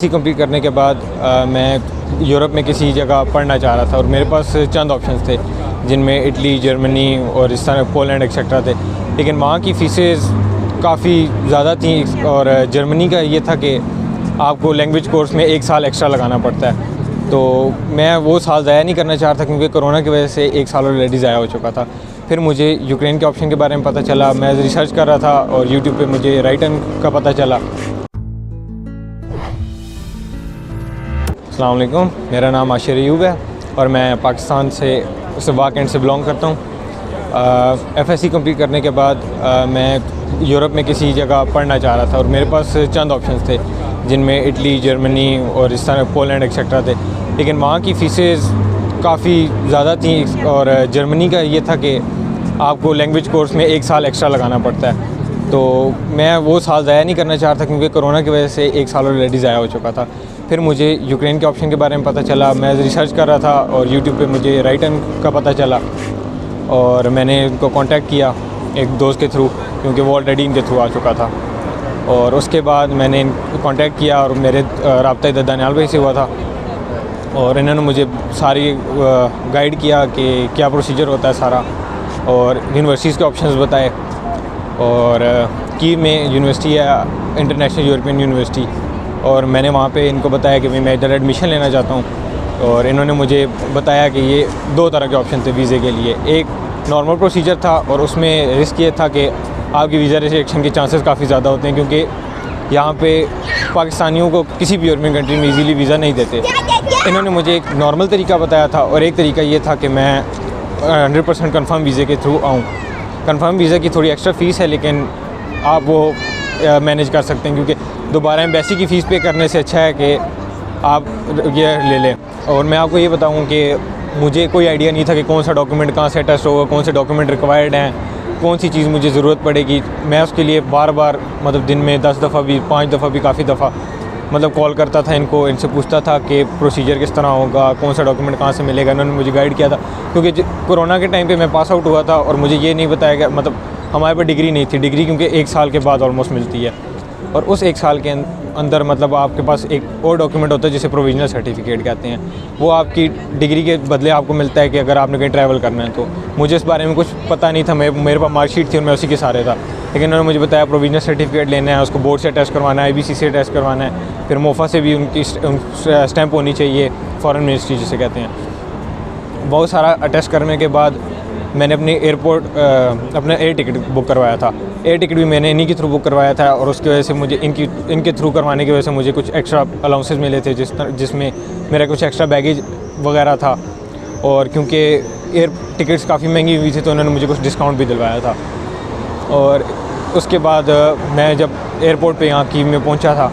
Complete करने के बाद मैं यूरोप में किसी जगह पढ़ना चाह रहा था और मेरे पास चंद ऑप्शंस थे जिनमें इटली, जर्मनी और इस तरह पोलैंड एक्सेट्रा थे। लेकिन वहाँ की फ़ीसेस काफ़ी ज़्यादा थी और जर्मनी का ये था कि आपको लैंग्वेज कोर्स में 1 साल एक्स्ट्रा लगाना पड़ता है। तो मैं वो साल ज़ाया नहीं करना चाह रहा था क्योंकि कोरोना की वजह से 1 साल ऑलरेडी ज़ाया हो चुका था। फिर मुझे यूक्रेन के ऑप्शन के बारे में पता चला, मैं रिसर्च कर रहा था और यूट्यूब पे मुझे राइटन का पता चला। अस्सलाम वालेकुम, मेरा नाम आशिर अयूब है और मैं पाकिस्तान से वाकएंड से बिलोंग करता हूँ। एफएससी कंप्लीट करने के बाद मैं यूरोप में किसी जगह पढ़ना चाह रहा था और मेरे पास चंद ऑप्शंस थे जिनमें इटली, जर्मनी और इस तरह पोलैंड एक्सेट्रा थे। लेकिन वहाँ की फ़ीसेस काफ़ी ज़्यादा थी और जर्मनी का ये था कि आपको लैंग्वेज कोर्स में 1 साल एक्स्ट्रा लगाना पड़ता है। तो मैं वो साल ज़ाया नहीं करना चाह रहा था क्योंकि कोरोना की वजह से 1 साल ऑलरेडी ज़ाया हो चुका था। फिर मुझे यूक्रेन के ऑप्शन के बारे में पता चला, मैं रिसर्च कर रहा था और यूट्यूब पे मुझे राइटन का पता चला और मैंने उनको कांटेक्ट किया एक दोस्त के थ्रू क्योंकि वो ऑलरेडी इनके थ्रू आ चुका था। और उसके बाद मैंने कांटेक्ट किया और मेरे राब्ता इधर दानियाल भाई से हुआ था और इन्होंने मुझे सारी गाइड किया कि क्या प्रोसीजर होता है सारा और यूनिवर्सिटीज़ के ऑप्शंस बताए। और की में यूनिवर्सिटी है इंटरनेशनल यूरोपियन यूनिवर्सिटी और मैंने वहाँ पे इनको बताया कि मैं इधर एडमिशन लेना चाहता हूँ और इन्होंने मुझे बताया कि ये 2 तरह के ऑप्शन थे वीज़े के लिए। एक नॉर्मल प्रोसीजर था और उसमें रिस्क ये था कि आपकी वीज़ा रिजेक्शन के चांसेस काफ़ी ज़्यादा होते हैं क्योंकि यहाँ पे पाकिस्तानियों को किसी भी यूरोपियन कंट्री में इजीली वीज़ा नहीं देते। इन्होंने मुझे एक नॉर्मल तरीका बताया था और एक तरीका ये था कि मैं 100% कन्फर्म वीज़े के थ्रू आऊँ। कन्फर्म वीज़ा की थोड़ी एक्स्ट्रा फ़ीस है लेकिन आप वो मैनेज कर सकते हैं क्योंकि दोबारा एम्बेसी की फ़ीस पे करने से अच्छा है कि आप ये ले लें। और मैं आपको ये बताऊं कि मुझे कोई आइडिया नहीं था कि कौन सा डॉक्यूमेंट कहाँ से अटैच होगा, कौन से डॉक्यूमेंट रिक्वायर्ड हैं, कौन सी चीज़ मुझे ज़रूरत पड़ेगी। मैं उसके लिए बार बार मतलब दिन में 10 दफ़ा भी 5 दफ़ा भी काफ़ी दफ़ा मतलब कॉल करता था इनको, इनसे पूछता था कि प्रोसीजर किस तरह होगा, कौन सा डॉक्यूमेंट कहाँ से मिलेगा। इन्होंने मुझे गाइड किया था क्योंकि कोरोना के टाइम पे मैं पास आउट हुआ था और मुझे ये नहीं बताया गया, मतलब हमारे पास डिग्री नहीं थी। डिग्री क्योंकि 1 साल के बाद ऑलमोस्ट मिलती है और उस 1 साल के अंदर मतलब आपके पास एक और डॉक्यूमेंट होता है जिसे प्रोविजनल सर्टिफिकेट कहते हैं। वो आपकी डिग्री के बदले आपको मिलता है कि अगर आपने कहीं ट्रैवल करना है। तो मुझे इस बारे में कुछ पता नहीं था, मेरे पास मार्कशीट थी और मैं उसी के सहारे था। लेकिन उन्होंने मुझे बताया प्रोविजनल सर्टिफिकेट लेना है, उसको बोर्ड से अटैच करवाना है, IBC से अटैच करवाना है, फिर मोफा से भी उनकी स्टैंप होनी चाहिए, फॉरेन मिनिस्ट्री जिसे कहते हैं। बहुत सारा अटैच करने के बाद मैंने अपनी अपना एयर टिकट बुक करवाया था। एयर टिकट भी मैंने इन्हीं के थ्रू बुक करवाया था और उसकी वजह से मुझे इनके थ्रू करवाने की वजह से मुझे कुछ एक्स्ट्रा अलाउंसेस मिले थे जिसमें मेरा कुछ एक्स्ट्रा बैगेज वगैरह था। और क्योंकि एयर टिकट्स काफ़ी महंगी हुई थी तो उन्होंने मुझे कुछ डिस्काउंट भी दिलवाया था। और उसके बाद मैं जब एयरपोर्ट पे यहाँ कीव में पहुँचा था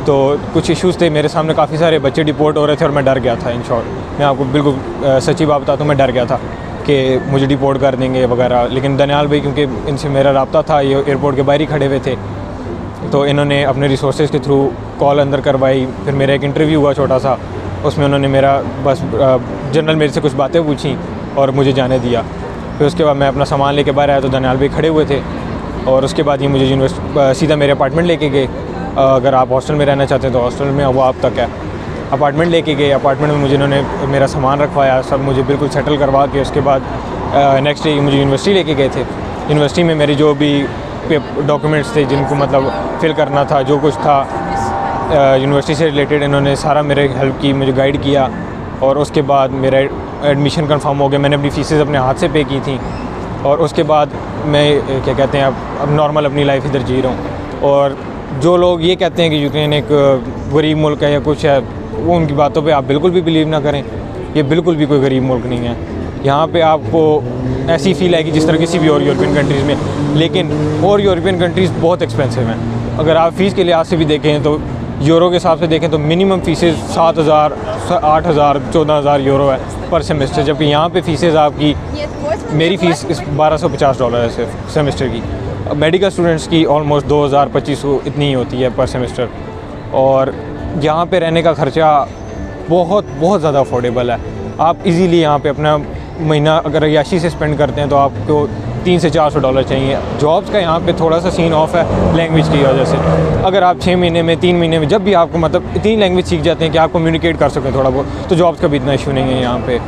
तो कुछ इश्यूज़ थे, मेरे सामने काफ़ी सारे बच्चे डिपोर्ट हो रहे थे और मैं डर गया था। इन शॉर्ट मैं आपको बिल्कुल सच्ची बात बताता हूँ, मैं डर गया था कि मुझे डिपोर्ट कर देंगे वगैरह। लेकिन दानियाल भाई क्योंकि इनसे मेरा रब्ता था, ये एयरपोर्ट के बाहर ही खड़े हुए थे, तो इन्होंने अपने रिसोर्सेज के थ्रू कॉल अंदर करवाई। फिर मेरा एक इंटरव्यू हुआ छोटा सा, उसमें उन्होंने मेरा बस जनरल मेरे से कुछ बातें पूछी और मुझे जाने दिया। फिर उसके बाद मैं अपना सामान लेके बाहर आया तो दानियाल भाई खड़े हुए थे और उसके बाद ये मुझे सीधा मेरे अपार्टमेंट लेके गए। अगर आप हॉस्टल में रहना चाहते हैं तो हॉस्टल में वो आप तक है। अपार्टमेंट लेके गए, अपार्टमेंट में मुझे इन्होंने मेरा सामान रखवाया, सब मुझे बिल्कुल सेटल करवा के उसके बाद नेक्स्ट डे मुझे यूनिवर्सिटी लेके गए थे। यूनिवर्सिटी में मेरे जो भी डॉक्यूमेंट्स थे जिनको मतलब फ़िल करना था, जो कुछ था यूनिवर्सिटी से रिलेटेड, इन्होंने सारा मेरे हेल्प की, मुझे गाइड किया और उसके बाद मेरा एडमिशन कंफर्म हो गया। मैंने अपनी फ़ीसेस अपने हाथ से पे की थी और उसके बाद मैं क्या कहते हैं अब नॉर्मल अपनी लाइफ इधर जी रहा हूँ। और जो लोग ये कहते हैं कि यूक्रेन एक गरीब मुल्क है या कुछ है, वो उनकी बातों पे आप बिल्कुल भी बिलीव ना करें। ये बिल्कुल भी कोई गरीब मुल्क नहीं है। यहाँ पे आपको ऐसी फील आएगी जिस तरह किसी भी और यूरोपियन कंट्रीज़ में, लेकिन और यूरोपियन कंट्रीज़ बहुत एक्सपेंसिव हैं। अगर आप फ़ीस के लिहाज से भी देखें तो यूरो के हिसाब से देखें तो मिनिमम फ़ीसेस 7,000, 8,000, 14,000 यूरो है पर सेमेस्टर, जबकि यहाँ पे फ़ीसेस आपकी मेरी फ़ीस $1,250 है सिर्फ सेमेस्टर की। मेडिकल स्टूडेंट्स की ऑलमोस्ट 2,000-2,500 इतनी ही होती है पर सेमेस्टर। और यहाँ पे रहने का ख़र्चा बहुत ज़्यादा अफोर्डेबल है। आप इजीली यहाँ पे अपना महीना अगर अय्याशी से स्पेंड करते हैं तो आपको $300 से $400 चाहिए। जॉब्स का यहाँ पे थोड़ा सा सीन ऑफ है लैंग्वेज की वजह से। अगर आप 6 महीने में 3 महीने में जब भी आपको मतलब इतनी लैंग्वेज सीख जाते हैं कि आप कम्युनिकेट कर सकें थोड़ा बहुत, तो जॉब्स का भी इतना इशू नहीं है यहाँ पे।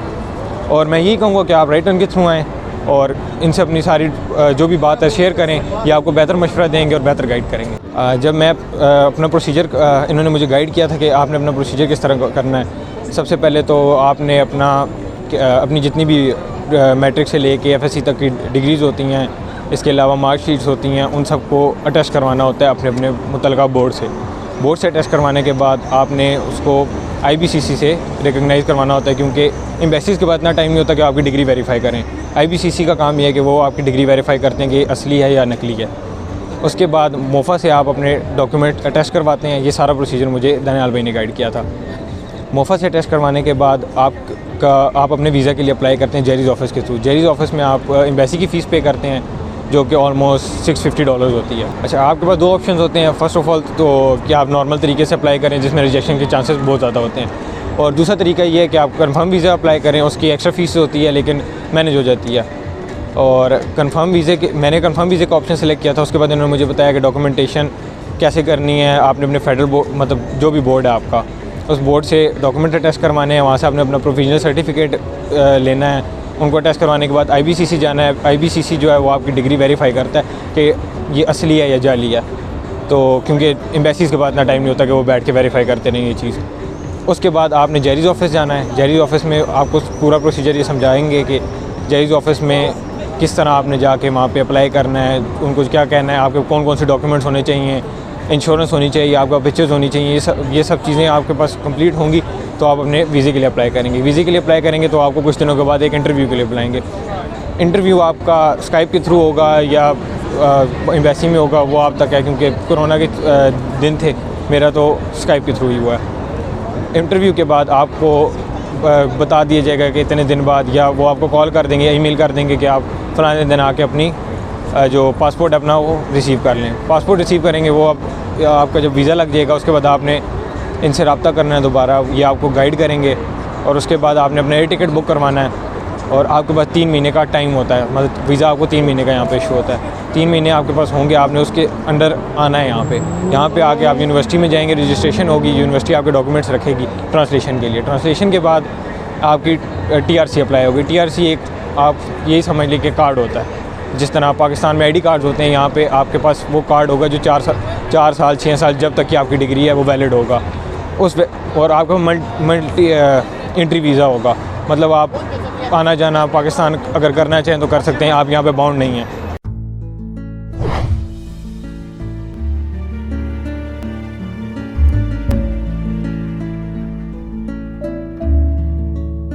और मैं यही कहूँगा कि आप राइटन के थ्रू आएँ और इनसे अपनी सारी जो भी बात है शेयर करें, ये आपको बेहतर मशवरा देंगे और बेहतर गाइड करेंगे। जब मैं अपना प्रोसीजर इन्होंने मुझे गाइड किया था कि आपने अपना प्रोसीजर किस तरह करना है। सबसे पहले तो आपने अपनी जितनी भी मैट्रिक से लेके FSC तक की डिग्रीज़ होती हैं, इसके अलावा मार्कशीट्स होती हैं, उन सबको अटैच करवाना होता है अपने अपने मुतलका बोर्ड से अटैच करवाने के बाद आपने उसको IBCC से रिकगनाइज़ करवाना होता है, क्योंकि एम्बेसीज़ के बाद इतना टाइम नहीं होता कि आपकी डिग्री वेरीफाई करें। IBCC का काम यह है कि वो आपकी डिग्री वेरीफाई करते हैं कि असली है या नकली है। उसके बाद मोफा से आप अपने डॉक्यूमेंट अटैच करवाते हैं। ये सारा प्रोसीजर मुझे दनियाल भाई ने गाइड किया था। मोफा से अटैच करवाने के बाद आप अपने वीज़ा के लिए अप्लाई करते हैं जेरीज़ ऑफिस के थ्रू। जेरीज़ ऑफिस में आप एम्बेसी की फ़ीस पे करते हैं, जो कि ऑलमोस्ट $650 होती है। अच्छा, आपके पास 2 ऑप्शन होते हैं। फ़र्स्ट ऑफ़ ऑल तो कि आप नॉर्मल तरीके से अप्लाई करें, जिसमें रिजेक्शन के चांसेस बहुत ज़्यादा होते हैं। और दूसरा तरीका ये है कि आप कंफर्म वीज़ा अप्लाई करें, उसकी एक्स्ट्रा फ़ीस होती है लेकिन मैनेज हो जाती है। और मैंने कंफर्म वीज़े का ऑप्शन सेलेक्ट किया था। उसके बाद इन्होंने मुझे बताया कि डॉक्यूमेंटेशन कैसे करनी है। आपने अपने फेडरल बोर्ड, मतलब जो भी बोर्ड है आपका, उस बोर्ड से डॉक्यूमेंट अटैच करवाने हैं। वहाँ से आपने अपना प्रोविजनल सर्टिफिकेट लेना है। उनको अटैच करवाने के बाद IBCC जाना है। IBCC जो है वो आपकी डिग्री वेरीफाई करता है कि ये असली है या जाली है। तो क्योंकि एम्बेसीज़ के बाद इतना टाइम नहीं होता कि वो बैठ के वेरीफाई करते नहीं ये चीज़। उसके बाद आपने जेरीज़ ऑफिस जाना है। जेरीज़ ऑफिस में आपको पूरा प्रोसीजर ये समझाएंगे कि जेरीज़ ऑफिस में किस तरह आपने जाके वहाँ पे अप्लाई करना है, उनको क्या कहना है, आपके कौन कौन से डॉक्यूमेंट्स होने चाहिए, इंश्योरेंस होनी चाहिए, आपका पिक्चर्स होनी चाहिए। ये सब चीज़ें आपके पास कंप्लीट होंगी तो आप अपने वीज़े के लिए अप्लाई करेंगे। वीज़े के लिए अप्लाई करेंगे तो आपको कुछ दिनों के बाद एक इंटरव्यू के लिए बुलाएंगे। इंटरव्यू आपका स्काइप के थ्रू होगा या एम्बेसी में होगा, वो आप तक है, क्योंकि कोरोना के दिन थे। मेरा तो स्काइप के थ्रू ही हुआ है। इंटरव्यू के बाद आपको बता दिया जाएगा कि इतने दिन बाद, या वो आपको कॉल कर देंगे या ईमेल कर देंगे कि आप फलाने दिन आके अपनी जो पासपोर्ट अपना वो रिसीव कर लें। पासपोर्ट रिसीव करेंगे, वो आपका जब वीज़ा लग जाएगा उसके बाद आपने इनसे रब्ता करना है दोबारा। ये आपको गाइड करेंगे और उसके बाद आपने अपना एयर टिकट बुक करवाना है। और आपके पास 3 महीने का टाइम होता है, मतलब वीज़ा आपको 3 महीने का यहाँ पे इशू होता है। 3 महीने आपके पास होंगे, आपने उसके अंडर आना है यहाँ पे आके आप यूनिवर्सिटी में जाएंगे, रजिस्ट्रेशन होगी, यूनिवर्सिटी आपके डॉक्यूमेंट्स रखेगी ट्रांसलेशन के लिए। ट्रांसलेशन के बाद आपकी TRC अप्लाई होगी। TRC एक आप यही समझ लीजिए कि कार्ड होता है। जिस तरह पाकिस्तान में ID कार्ड्स होते हैं, यहाँ पे आपके पास वो कार्ड होगा जो 4 साल 6 साल जब तक की आपकी डिग्री है वो वैलिड होगा उस पे। और आपका मल्टी एंट्री वीज़ा होगा, मतलब आप आना जाना पाकिस्तान अगर करना चाहें तो कर सकते हैं, आप यहाँ पे बाउंड नहीं हैं।